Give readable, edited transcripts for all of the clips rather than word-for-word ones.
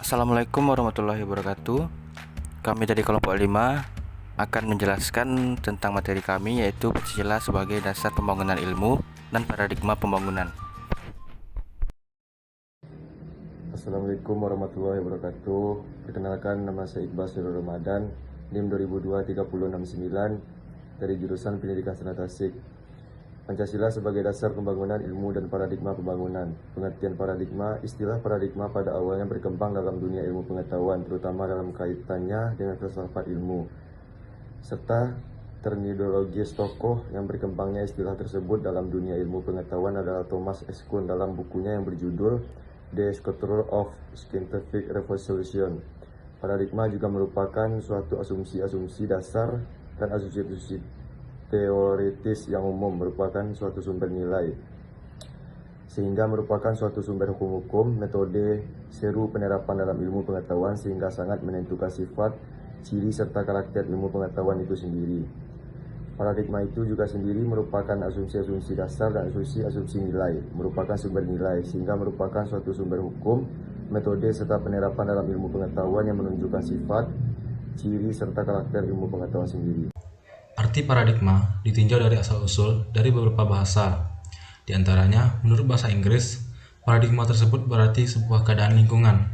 Assalamualaikum warahmatullahi wabarakatuh. Kami dari kelompok 5 akan menjelaskan tentang materi kami, yaitu Pancasila sebagai dasar pembangunan ilmu dan paradigma pembangunan. Assalamualaikum warahmatullahi wabarakatuh. Perkenalkan, nama saya Iqbal Syahrul Ramadan, NIM 2002-3069 dari jurusan Pendidikan Seni Tasik. Pancasila sebagai dasar pembangunan ilmu dan paradigma pembangunan. Pengertian paradigma, istilah paradigma pada awalnya berkembang dalam dunia ilmu pengetahuan, terutama dalam kaitannya dengan filsafat ilmu, serta terminologis tokoh yang berkembangnya istilah tersebut dalam dunia ilmu pengetahuan adalah Thomas S. Kuhn dalam bukunya yang berjudul The Structure of Scientific Revolution. Paradigma juga merupakan suatu asumsi-asumsi dasar dan asumsi-asumsi teoritis yang umum, merupakan suatu sumber nilai, sehingga merupakan suatu sumber hukum-hukum, metode, seru penerapan dalam ilmu pengetahuan, sehingga sangat menentukan sifat, ciri, serta karakter ilmu pengetahuan itu sendiri. Paradigma itu juga sendiri merupakan asumsi-asumsi dasar dan asumsi-asumsi nilai, merupakan sumber nilai, sehingga merupakan suatu sumber hukum, metode, serta penerapan dalam ilmu pengetahuan yang menunjukkan sifat, ciri, serta karakter ilmu pengetahuan sendiri. Arti paradigma ditinjau dari asal-usul dari beberapa bahasa. Di antaranya, menurut bahasa Inggris, paradigma tersebut berarti sebuah keadaan lingkungan.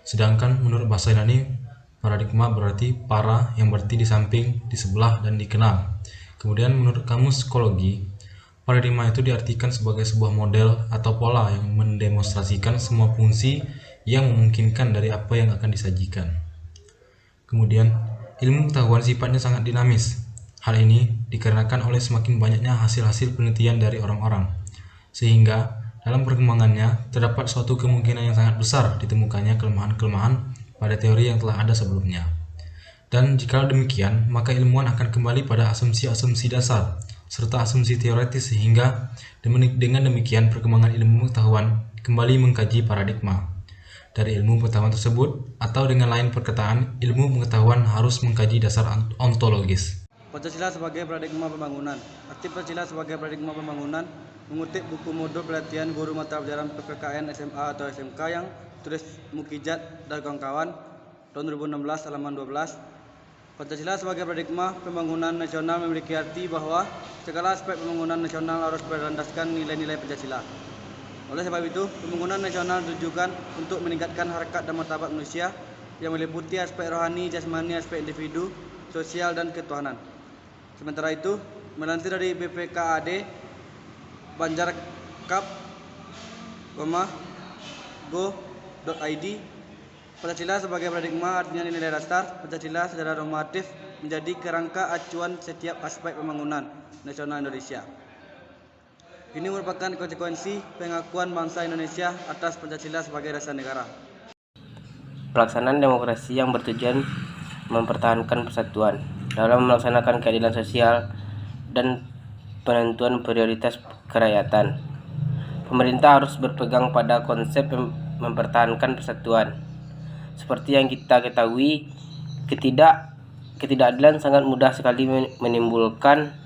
Sedangkan menurut bahasa Yunani, paradigma berarti para yang berarti di samping, di sebelah, dan dikenal. Kemudian menurut kamus psikologi, paradigma itu diartikan sebagai sebuah model atau pola yang mendemonstrasikan semua fungsi yang memungkinkan dari apa yang akan disajikan. Kemudian, ilmu pengetahuan sifatnya sangat dinamis. Hal ini dikarenakan oleh semakin banyaknya hasil-hasil penelitian dari orang-orang, sehingga dalam perkembangannya terdapat suatu kemungkinan yang sangat besar ditemukannya kelemahan-kelemahan pada teori yang telah ada sebelumnya. Dan jika demikian, maka ilmuwan akan kembali pada asumsi-asumsi dasar serta asumsi teoretis, sehingga dengan demikian perkembangan ilmu pengetahuan kembali mengkaji paradigma. Dari ilmu pengetahuan tersebut, atau dengan lain perkataan, ilmu pengetahuan harus mengkaji dasar ontologis. Pancasila sebagai paradigma pembangunan. Arti Pancasila sebagai paradigma pembangunan mengutip buku modul pelatihan guru mata pelajaran PPKN SMA atau SMK yang tulis Mukijat dan kawan-kawan tahun 2016 halaman 12. Pancasila sebagai paradigma pembangunan nasional memiliki arti bahwa segala aspek pembangunan nasional harus berlandaskan nilai-nilai Pancasila. Oleh sebab itu, pembangunan nasional ditujukan untuk meningkatkan harkat dan martabat manusia yang meliputi aspek rohani, jasmani, aspek individu, sosial, dan ketuhanan. Sementara itu, melansir dari BPKAD banjarkap.go.id, Pancasila sebagai paradigma artinya nilai dasar Pancasila secara normatif menjadi kerangka acuan setiap aspek pembangunan nasional Indonesia. Ini merupakan konsekuensi pengakuan bangsa Indonesia atas Pancasila sebagai dasar negara. Pelaksanaan demokrasi yang bertujuan mempertahankan persatuan dalam melaksanakan keadilan sosial dan penentuan prioritas kerakyatan. Pemerintah harus berpegang pada konsep mempertahankan persatuan. Seperti yang kita ketahui, ketidakadilan sangat mudah sekali menimbulkan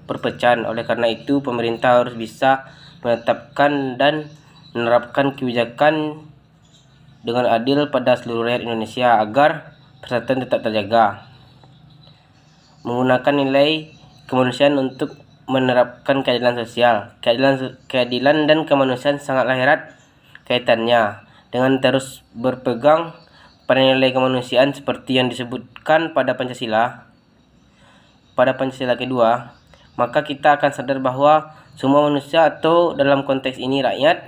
perpecahan. Oleh karena itu, pemerintah harus bisa menetapkan dan menerapkan kebijakan dengan adil pada seluruh rakyat Indonesia agar persatuan tetap terjaga. Menggunakan nilai kemanusiaan untuk menerapkan keadilan sosial. Keadilan dan kemanusiaan sangatlah erat kaitannya dengan terus berpegang pada nilai kemanusiaan seperti yang disebutkan pada Pancasila. Pada Pancasila kedua, maka kita akan sadar bahwa semua manusia, atau dalam konteks ini rakyat,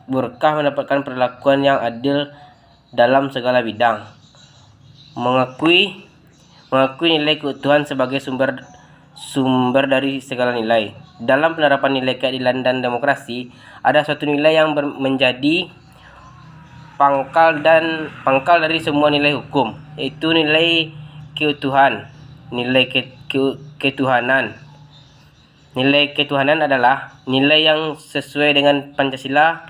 berkah mendapatkan perlakuan yang adil dalam segala bidang. Mengakui nilai keutuhan sebagai sumber dari segala nilai. Dalam penerapan nilai keadilan dan demokrasi, ada suatu nilai yang menjadi pangkal dari semua nilai hukum, yaitu nilai keutuhan, nilai ketuhanan. Nilai ketuhanan adalah nilai yang sesuai dengan Pancasila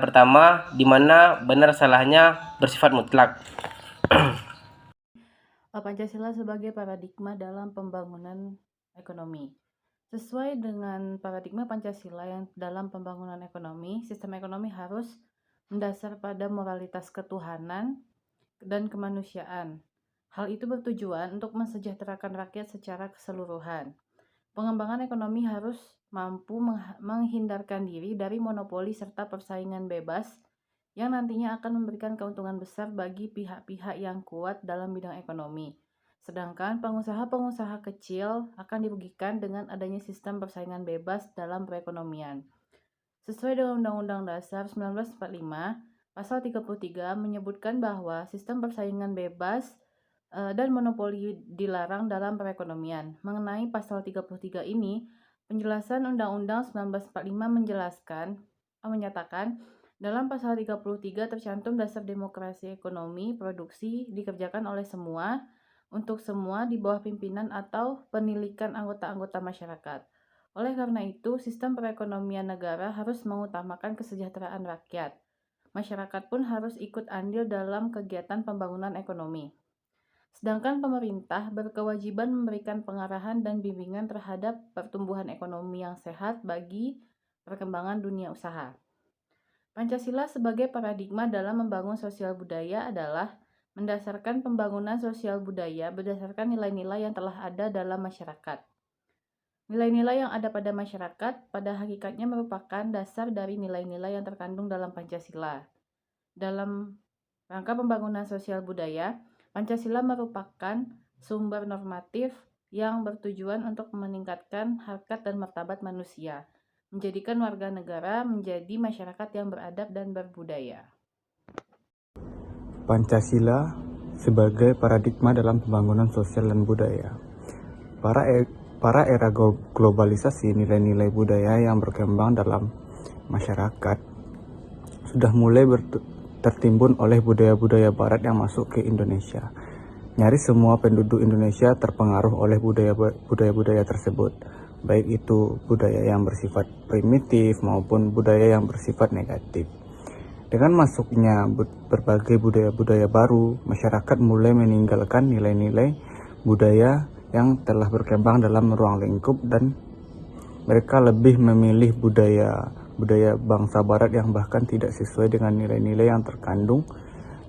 pertama, di mana benar salahnya bersifat mutlak. Pancasila sebagai paradigma dalam pembangunan ekonomi. Sesuai dengan paradigma Pancasila yang dalam pembangunan ekonomi, sistem ekonomi harus mendasar pada moralitas ketuhanan dan kemanusiaan. Hal itu bertujuan untuk mensejahterakan rakyat secara keseluruhan. Pengembangan ekonomi harus mampu menghindarkan diri dari monopoli serta persaingan bebas yang nantinya akan memberikan keuntungan besar bagi pihak-pihak yang kuat dalam bidang ekonomi. Sedangkan pengusaha-pengusaha kecil akan dirugikan dengan adanya sistem persaingan bebas dalam perekonomian. Sesuai dengan Undang-Undang Dasar 1945, Pasal 33 menyebutkan bahwa sistem persaingan bebas dan monopoli dilarang dalam perekonomian. Mengenai pasal 33 ini, penjelasan Undang-Undang 1945 menyatakan dalam pasal 33 tercantum dasar demokrasi ekonomi produksi dikerjakan oleh semua, untuk semua di bawah pimpinan atau penilikan anggota-anggota masyarakat. Oleh karena itu, sistem perekonomian negara harus mengutamakan kesejahteraan rakyat. Masyarakat pun harus ikut andil dalam kegiatan pembangunan ekonomi. Sedangkan pemerintah berkewajiban memberikan pengarahan dan bimbingan terhadap pertumbuhan ekonomi yang sehat bagi perkembangan dunia usaha. Pancasila sebagai paradigma dalam membangun sosial budaya adalah mendasarkan pembangunan sosial budaya berdasarkan nilai-nilai yang telah ada dalam masyarakat. Nilai-nilai yang ada pada masyarakat pada hakikatnya merupakan dasar dari nilai-nilai yang terkandung dalam Pancasila. Dalam rangka pembangunan sosial budaya, Pancasila merupakan sumber normatif yang bertujuan untuk meningkatkan harkat dan martabat manusia, menjadikan warga negara menjadi masyarakat yang beradab dan berbudaya. Pancasila sebagai paradigma dalam pembangunan sosial dan budaya. Para era globalisasi, nilai-nilai budaya yang berkembang dalam masyarakat sudah mulai tertimbun oleh budaya-budaya barat yang masuk ke Indonesia. Nyaris semua penduduk Indonesia terpengaruh oleh budaya-budaya tersebut, baik itu budaya yang bersifat primitif maupun budaya yang bersifat negatif. Dengan masuknya berbagai budaya-budaya baru, masyarakat mulai meninggalkan nilai-nilai budaya yang telah berkembang dalam ruang lingkup dan mereka lebih memilih budaya bangsa barat yang bahkan tidak sesuai dengan nilai-nilai yang terkandung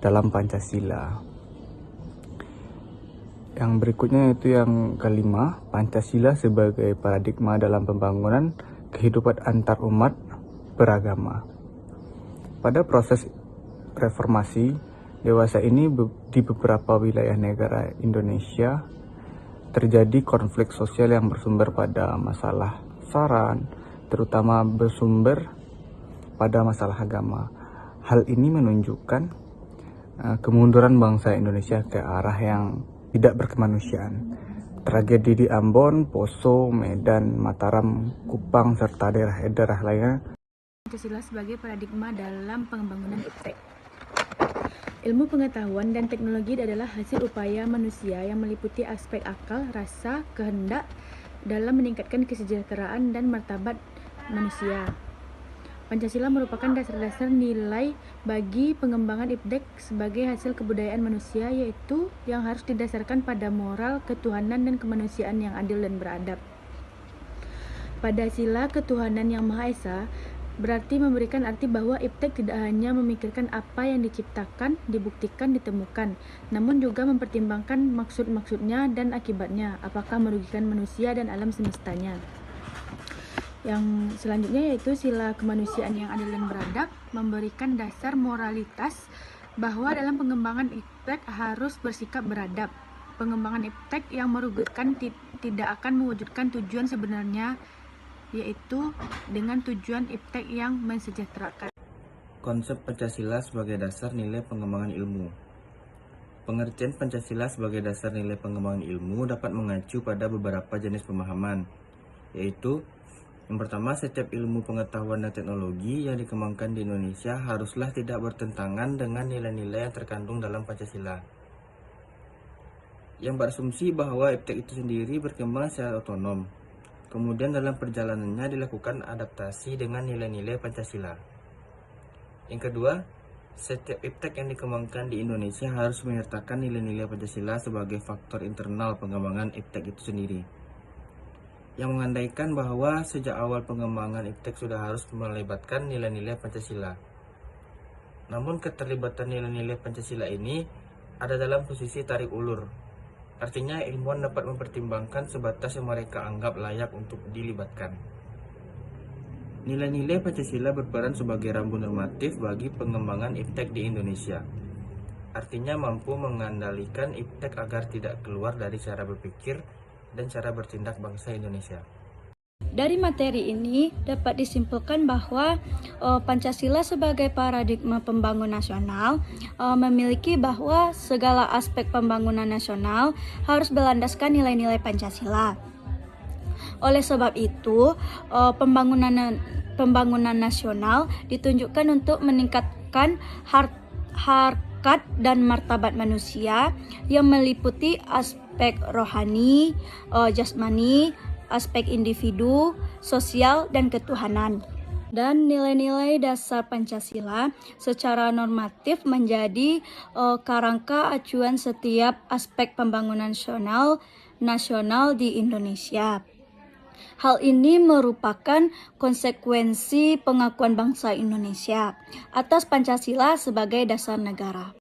dalam Pancasila. Yang berikutnya yaitu yang kelima, Pancasila sebagai paradigma dalam pembangunan kehidupan antar umat beragama. Pada proses reformasi dewasa ini di beberapa wilayah negara Indonesia terjadi konflik sosial yang bersumber pada masalah saran, terutama bersumber pada masalah agama. Hal ini menunjukkan kemunduran bangsa Indonesia ke arah yang tidak berkemanusiaan. Tragedi di Ambon, Poso, Medan, Mataram, Kupang, serta daerah-daerah lainnya. Pancasila sebagai paradigma dalam pengembangan iptek. Ilmu pengetahuan dan teknologi adalah hasil upaya manusia yang meliputi aspek akal, rasa, kehendak dalam meningkatkan kesejahteraan dan martabat manusia. Pancasila merupakan dasar-dasar nilai bagi pengembangan iptek sebagai hasil kebudayaan manusia, yaitu yang harus didasarkan pada moral, ketuhanan, dan kemanusiaan yang adil dan beradab. Pada sila ketuhanan yang Maha Esa, berarti memberikan arti bahwa iptek tidak hanya memikirkan apa yang diciptakan, dibuktikan, ditemukan, namun juga mempertimbangkan maksud-maksudnya dan akibatnya, apakah merugikan manusia dan alam semestanya. Yang selanjutnya yaitu sila kemanusiaan yang adil dan beradab, memberikan dasar moralitas bahwa dalam pengembangan iptek harus bersikap beradab. Pengembangan iptek yang merugikan tidak akan mewujudkan tujuan sebenarnya, yaitu dengan tujuan iptek yang mensejahterakan. Konsep Pancasila sebagai dasar nilai pengembangan ilmu. Pengertian Pancasila sebagai dasar nilai pengembangan ilmu dapat mengacu pada beberapa jenis pemahaman, yaitu yang pertama, setiap ilmu pengetahuan dan teknologi yang dikembangkan di Indonesia haruslah tidak bertentangan dengan nilai-nilai yang terkandung dalam Pancasila. Yang berasumsi bahwa iptek itu sendiri berkembang secara otonom. Kemudian dalam perjalanannya dilakukan adaptasi dengan nilai-nilai Pancasila. Yang kedua, setiap iptek yang dikembangkan di Indonesia harus menyertakan nilai-nilai Pancasila sebagai faktor internal pengembangan iptek itu sendiri. Yang mengandaikan bahwa sejak awal pengembangan iptek sudah harus melibatkan nilai-nilai Pancasila. Namun keterlibatan nilai-nilai Pancasila ini ada dalam posisi tarik ulur. Artinya ilmuwan dapat mempertimbangkan sebatas yang mereka anggap layak untuk dilibatkan. Nilai-nilai Pancasila berperan sebagai rambu normatif bagi pengembangan iptek di Indonesia. Artinya mampu mengendalikan iptek agar tidak keluar dari cara berpikir dan cara bertindak bangsa Indonesia. Dari materi ini dapat disimpulkan bahwa Pancasila sebagai paradigma pembangunan nasional memiliki bahwa segala aspek pembangunan nasional harus berlandaskan nilai-nilai Pancasila. Oleh sebab itu, pembangunan nasional ditunjukkan untuk meningkatkan harkat dan martabat manusia yang meliputi aspek rohani, jasmani, aspek individu, sosial, dan ketuhanan. Dan nilai-nilai dasar Pancasila secara normatif menjadi kerangka acuan setiap aspek pembangunan nasional di Indonesia. Hal ini merupakan konsekuensi pengakuan bangsa Indonesia atas Pancasila sebagai dasar negara.